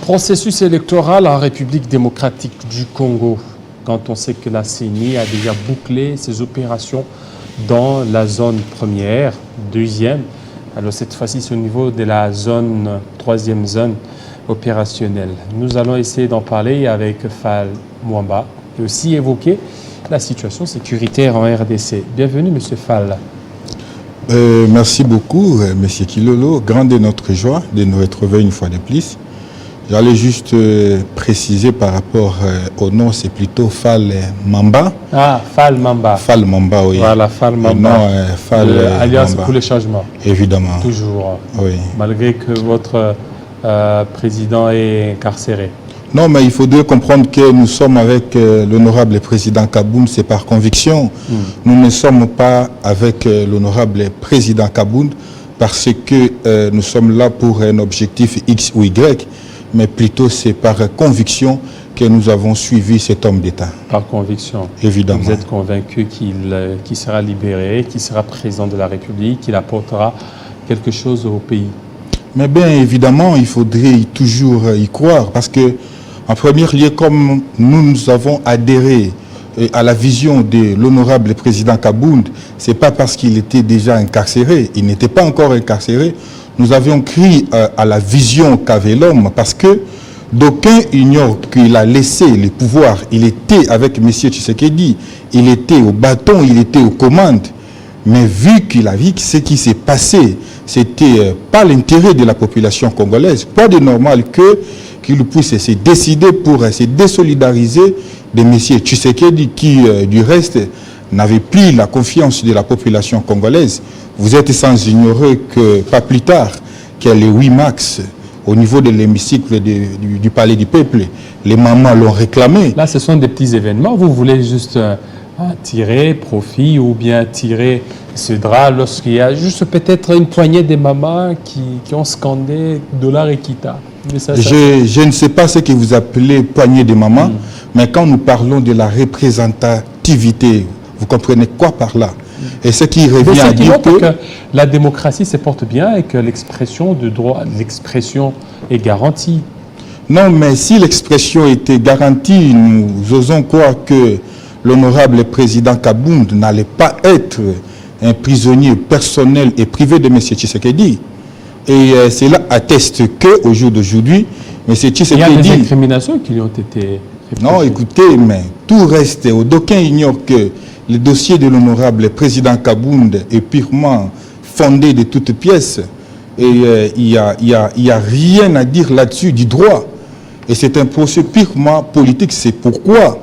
Processus électoral en République démocratique du Congo. Quand on sait que la CENI a déjà bouclé ses opérations dans la zone première, deuxième. Alors cette fois-ci, c'est au niveau de la zone, troisième zone opérationnelle. Nous allons essayer d'en parler avec Fall Mwamba et aussi évoquer la situation sécuritaire en RDC. Bienvenue, Monsieur Fall. Merci beaucoup, Monsieur Kilolo. Grande est notre joie de nous retrouver une fois de plus. J'allais juste préciser par rapport au nom, c'est plutôt Fall Mamba. Ah, Fall Mamba. Fall Mamba, oui. Voilà, Fall Mamba. Non, Fall Alliance Mamba. pour le changement. Évidemment. Toujours. Oui. Malgré que votre président est incarcéré. Non, mais il faudrait comprendre que nous sommes avec l'honorable président Kabound, c'est par conviction. Nous ne sommes pas avec l'honorable président Kabound parce que nous sommes là pour un objectif X ou Y, mais plutôt c'est par conviction que nous avons suivi cet homme d'État. Par conviction. Évidemment. Vous êtes convaincu qu'il sera libéré, qu'il sera président de la République, qu'il apportera quelque chose au pays? Mais bien évidemment, il faudrait toujours y croire parce que, en premier lieu, comme nous avons adhéré à la vision de l'honorable président Kabound, ce n'est pas parce qu'il était déjà incarcéré, il n'était pas encore incarcéré. Nous avions cru à la vision qu'avait l'homme parce que d'aucuns ignorent qu'il a laissé le pouvoir. Il était avec M. Tshisekedi, il était au bâton, il était aux commandes. Mais vu qu'il a vu ce qui s'est passé, c'était pas l'intérêt de la population congolaise. Pas de normal qu'il puisse se décider pour se désolidariser de M. Tshisekedi qui, du reste, n'avait plus la confiance de la population congolaise. Vous êtes sans ignorer que, pas plus tard, que le 8 mars, au niveau de l'hémicycle du Palais du Peuple, les mamans l'ont réclamé. Là, ce sont des petits événements. Vous voulez juste tirer profit ou bien tirer ce drap lorsqu'il y a juste peut-être une poignée de mamans qui ont scandé $ Equita. Je ne sais pas ce que vous appelez poignée de mamans, mais quand nous parlons de la représentativité, vous comprenez quoi par là? Et ce qui revient à dire que la démocratie se porte bien et que l'expression de droit, l'expression est garantie. Non, mais si l'expression était garantie, nous osons croire que l'honorable président Kabound n'allait pas être un prisonnier personnel et privé de M. Tshisekedi. Et cela atteste qu'au jour d'aujourd'hui, M. Tshisekedi... Il y a des incriminations qui lui ont été... Non, écoutez, mais tout reste. D'aucuns ignorent que le dossier de l'honorable président Kabound est purement fondé de toutes pièces. Et il n'y a rien à dire là-dessus du droit. Et c'est un procès purement politique. C'est pourquoi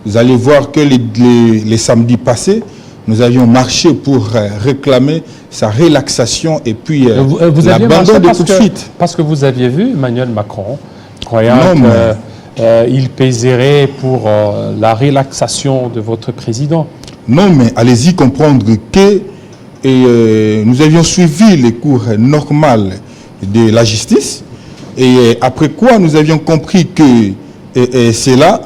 vous allez voir que les samedis passés, nous avions marché pour réclamer sa relaxation et puis l'abandon des poursuites. Parce que vous aviez vu Emmanuel Macron, croyant qu'il pèserait pour la relaxation de votre président. Non, mais allez-y comprendre que nous avions suivi les cours normaux de la justice et après quoi nous avions compris que cela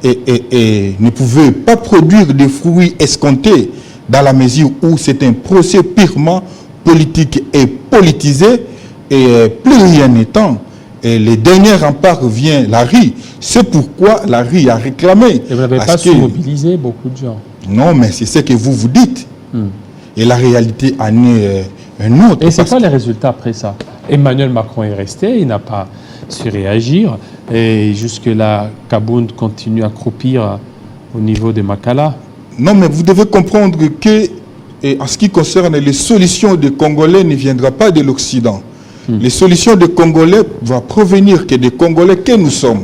ne pouvait pas produire des fruits escomptés dans la mesure où c'est un procès purement politique et politisé et plus rien n'étant. Et le dernier rempart vient la RI. C'est pourquoi la RI a réclamé. Et vous n'avez pas su mobiliser beaucoup de gens. Non, mais c'est ce que vous dites. Et la réalité en est un autre. Et c'est quoi les résultats après ça? Emmanuel Macron est resté, il n'a pas su réagir. Et jusque-là, Kabound continue à croupir au niveau de Makala. Non, mais vous devez comprendre que, en ce qui concerne les solutions des Congolais, ne viendra pas de l'Occident. Les solutions des Congolais vont provenir que des Congolais que nous sommes.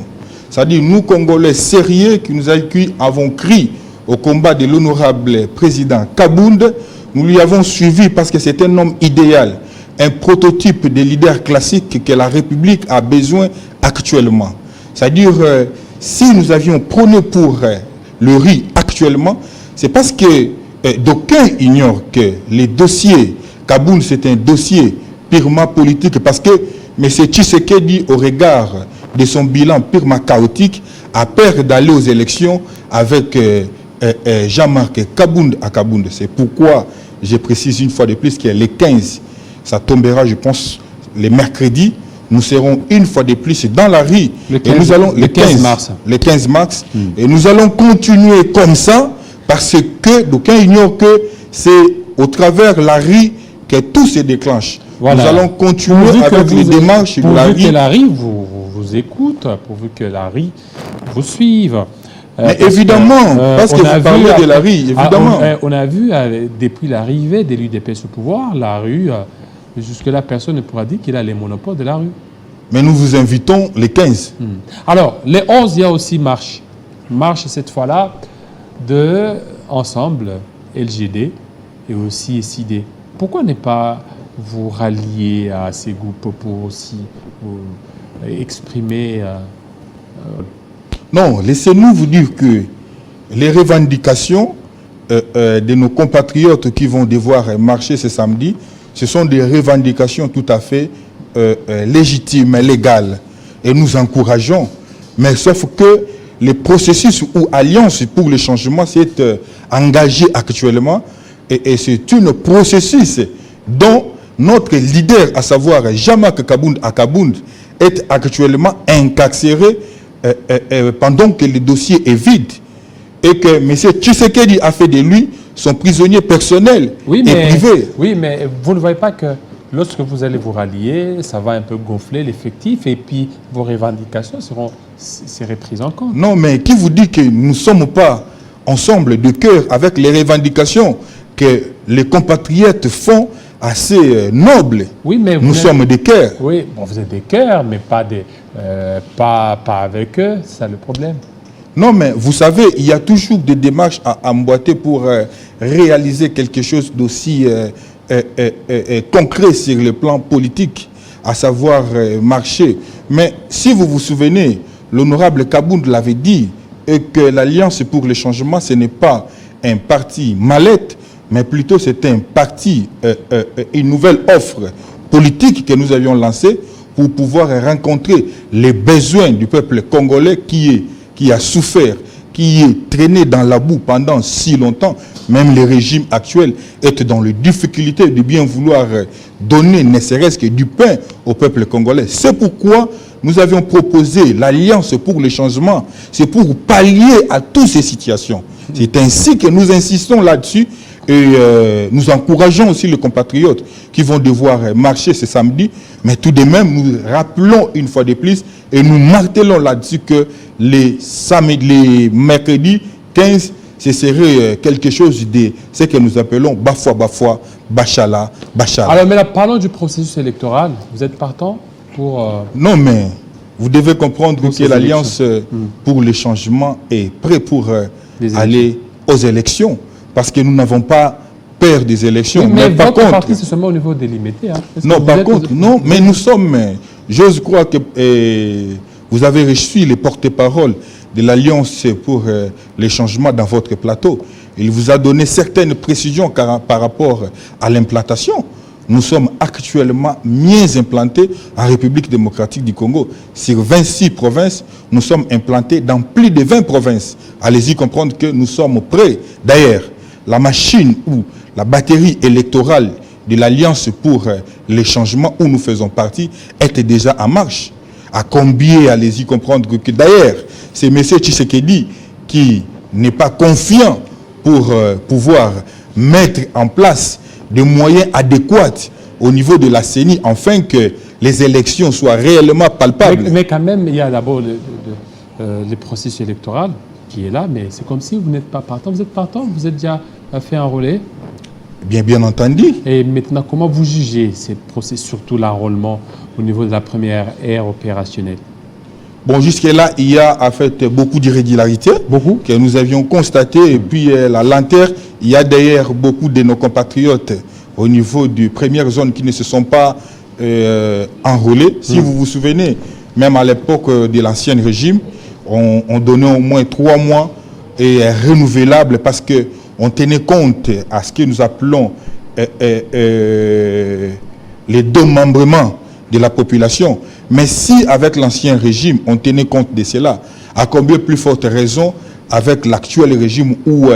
C'est-à-dire nous, Congolais sérieux, qui nous avons cru au combat de l'honorable président Kabound, nous lui avons suivi parce que c'est un homme idéal, un prototype de leader classique que la République a besoin actuellement. C'est-à-dire, si nous avions prôné pour le riz actuellement, c'est parce que d'aucuns ignorent que les dossiers, Kabound c'est un dossier purement politique parce que M. Tshisekedi, au regard de son bilan purement chaotique, a peur d'aller aux élections avec Jean-Marc Kabound à Kabound. C'est pourquoi je précise une fois de plus que les 15, ça tombera, je pense, les mercredis, nous serons une fois de plus dans la rue. Le 15, et nous allons, le 15 mars. Le 15 mars. Et nous allons continuer comme ça parce que d'aucuns ignorent que c'est au travers la rue que tout se déclenche. Voilà. Nous allons continuer avec les démarches de la rue. Pourvu que la rue vous écoute, pourvu que la rue vous suive. Mais évidemment, parce que vous parlez de la rue, évidemment. On a vu, depuis l'arrivée de l'UDPS au pouvoir, la rue, jusque-là, personne ne pourra dire qu'il a les monopoles de la rue. Mais nous vous invitons les 15. Alors, les 11, il y a aussi marche. Marche, cette fois-là, de Ensemble, LGD et aussi SID. Pourquoi ne pas vous rallier à ces groupes pour aussi exprimer... Non, laissez-nous vous dire que les revendications de nos compatriotes qui vont devoir marcher ce samedi, ce sont des revendications tout à fait légitimes, légales. Et nous encourageons. Mais sauf que le processus ou Alliance pour le changement s'est engagé actuellement. Et c'est un processus dont notre leader, à savoir Jean-Marc Akabound, est actuellement incarcéré pendant que le dossier est vide. Et que M. Tshisekedi a fait de lui son prisonnier personnel et privé. Oui, mais vous ne voyez pas que lorsque vous allez vous rallier, ça va un peu gonfler l'effectif et puis vos revendications seront prises en compte. Non, mais qui vous dit que nous ne sommes pas ensemble de cœur avec les revendications que les compatriotes font assez nobles? Oui, mais nous sommes des cœurs. Oui, bon, vous êtes des cœurs, mais pas avec eux, c'est ça le problème. Non, mais vous savez, il y a toujours des démarches à emboîter pour réaliser quelque chose d'aussi concret sur le plan politique, à savoir marcher. Mais si vous vous souvenez, l'honorable Kabound l'avait dit, et que l'Alliance pour le changement, ce n'est pas un parti mallette, mais plutôt c'est un parti, une nouvelle offre politique que nous avions lancée pour pouvoir rencontrer les besoins du peuple congolais qui a souffert, qui est traîné dans la boue pendant si longtemps. Même le régime actuel est dans les difficultés de bien vouloir donner ne serait-ce que du pain au peuple congolais. C'est pourquoi nous avions proposé l'Alliance pour le changement. C'est pour pallier à toutes ces situations. C'est ainsi que nous insistons là-dessus. Et nous encourageons aussi les compatriotes qui vont devoir marcher ce samedi. Mais tout de même, nous rappelons une fois de plus et nous martelons là-dessus que les mercredis 15, ce serait quelque chose de ce que nous appelons Bafwa, Bachala. Alors, mais là, parlons du processus électoral. Vous êtes partant pour... Non, mais vous devez comprendre que l'Alliance pour le changement est prête pour aller aux élections. Parce que nous n'avons pas peur des élections. Oui, mais par contre, parti, c'est seulement au niveau délimité. Hein. Non, par contre, non, mais nous sommes... J'ose croire que vous avez reçu les porte-paroles de l'Alliance pour les changements dans votre plateau. Il vous a donné certaines précisions par rapport à l'implantation. Nous sommes actuellement mieux implantés en République démocratique du Congo. Sur 26 provinces, nous sommes implantés dans plus de 20 provinces. Allez-y comprendre que nous sommes prêts. D'ailleurs, la machine ou la batterie électorale de l'Alliance pour les changements où nous faisons partie était déjà en marche. À combien, allez-y comprendre que d'ailleurs, c'est M. Tshisekedi qui n'est pas confiant pour pouvoir mettre en place des moyens adéquats au niveau de la CENI afin que les élections soient réellement palpables. Mais quand même, il y a d'abord le processus électoral qui est là, mais c'est comme si vous n'êtes pas partant. Vous êtes partant, vous êtes déjà fait enrôler. Bien entendu. Et maintenant, comment vous jugez ces processus, surtout l'enrôlement au niveau de la première ère opérationnelle? Bon, jusque-là, il y a en fait beaucoup d'irrégularités que nous avions constatées. Et puis la lenteur, il y a d'ailleurs beaucoup de nos compatriotes au niveau de première zone qui ne se sont pas enrôlés. Si vous vous souvenez, même à l'époque de l'ancien régime, on donnait au moins 3 mois et renouvelable parce qu'on tenait compte à ce que nous appelons les démembrements de la population. Mais si avec l'ancien régime, on tenait compte de cela, à combien plus forte raison avec l'actuel régime où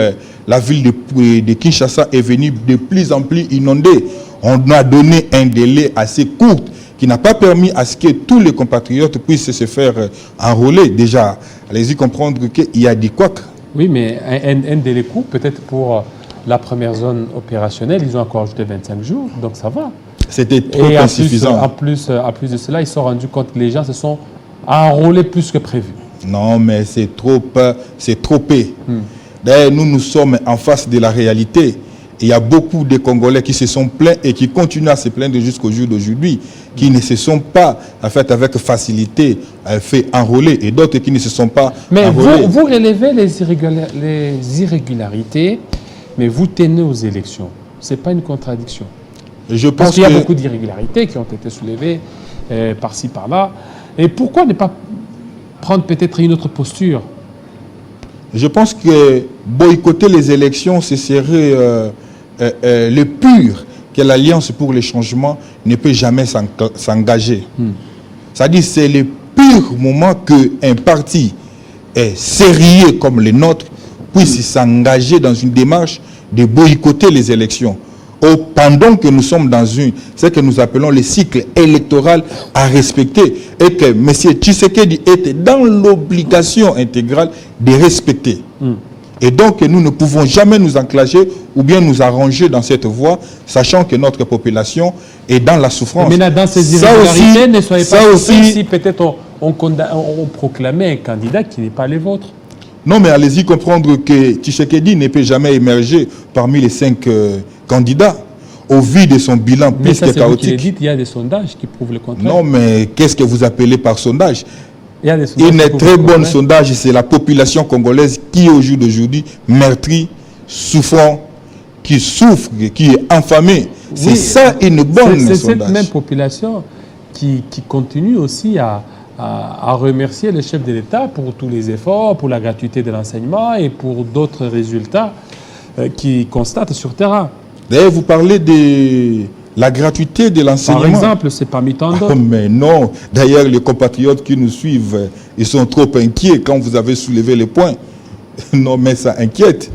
la ville de Kinshasa est venue de plus en plus inondée. On a donné un délai assez court qui n'a pas permis à ce que tous les compatriotes puissent se faire enrôler. Déjà, allez-y comprendre qu'il y a des couacs. Oui, mais un délai court, peut-être pour la première zone opérationnelle, ils ont encore ajouté 25 jours, donc ça va. C'était trop Et insuffisant. En plus de cela, ils se sont rendus compte que les gens se sont enrôlés plus que prévu. Non, mais c'est trop peu. D'ailleurs, nous sommes en face de la réalité. Il y a beaucoup de Congolais qui se sont plaints et qui continuent à se plaindre jusqu'au jour d'aujourd'hui, qui ne se sont pas, en fait, avec facilité, fait enrôler, et d'autres qui ne se sont pas enrôlés. Mais vous relevez les irrégularités, mais vous tenez aux élections. Ce n'est pas une contradiction. Je pense Parce qu'il y a beaucoup d'irrégularités qui ont été soulevées par-ci, par-là. Et pourquoi ne pas prendre peut-être une autre posture? Je pense que boycotter les élections, ce serait le pur que l'Alliance pour les changements ne peut jamais s'engager. C'est-à-dire c'est le pur moment qu'un parti sérieux comme le nôtre puisse s'engager dans une démarche de boycotter les élections. Pendant que nous sommes dans ce que nous appelons le cycle électoral à respecter et que M. Tshisekedi était dans l'obligation intégrale de respecter. Et donc nous ne pouvons jamais nous enclencher ou bien nous arranger dans cette voie, sachant que notre population est dans la souffrance. Mais dans ces irrégularités, ne soyez pas surpris si peut-être on proclamait un candidat qui n'est pas le vôtre. Non, mais allez-y comprendre que Tshisekedi ne peut jamais émerger parmi les 5 candidats au vu de son bilan plus que chaotique. Dit, il y a des sondages qui prouvent le contraire. Non, mais qu'est-ce que vous appelez par sondage? Il y a des sondages Une très bonne sondage, c'est la population congolaise qui au jour d'aujourd'hui meurtrie, souffrant, qui souffre, qui est infamée. C'est ça une bonne sondage. C'est cette même population qui continue aussi à remercier le chef de l'État pour tous les efforts, pour la gratuité de l'enseignement et pour d'autres résultats qui constatent sur terrain. D'ailleurs, vous parlez de la gratuité de l'enseignement. Par exemple, c'est parmi tant d'autres. Mais non. D'ailleurs, les compatriotes qui nous suivent, ils sont trop inquiets quand vous avez soulevé les points. Non, mais ça inquiète.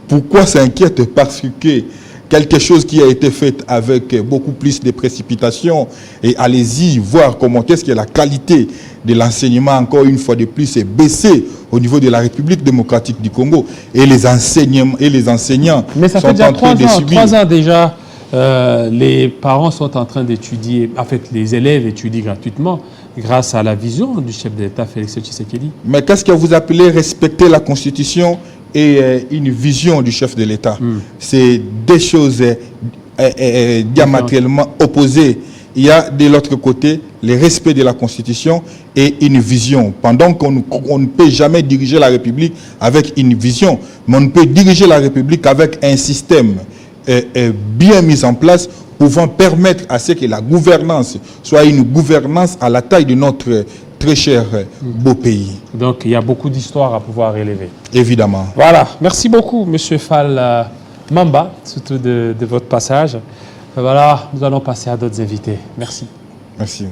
Pourquoi ça inquiète? Parce que quelque chose qui a été fait avec beaucoup plus de précipitation, et allez-y voir comment est-ce que la qualité de l'enseignement, encore une fois de plus, est baissée au niveau de la République démocratique du Congo, et les enseignants mais ça fait sont déjà en train de subir. 3 ans déjà, les parents sont en train d'étudier, en fait les élèves étudient gratuitement grâce à la vision du chef de l'État Félix Tshisekedi. Mais qu'est-ce que vous appelez respecter la Constitution et une vision du chef de l'État? C'est deux choses diamétralement opposées. Il y a de l'autre côté le respect de la Constitution et une vision. Pendant qu'on ne peut jamais diriger la République avec une vision, mais on peut diriger la République avec un système bien mis en place, pouvant permettre à ce que la gouvernance soit une gouvernance à la taille de notre très cher beau pays. Donc il y a beaucoup d'histoires à pouvoir relever. Évidemment. Voilà. Merci beaucoup, M. Fall Mamba, surtout de votre passage. Voilà, nous allons passer à d'autres invités. Merci. Merci.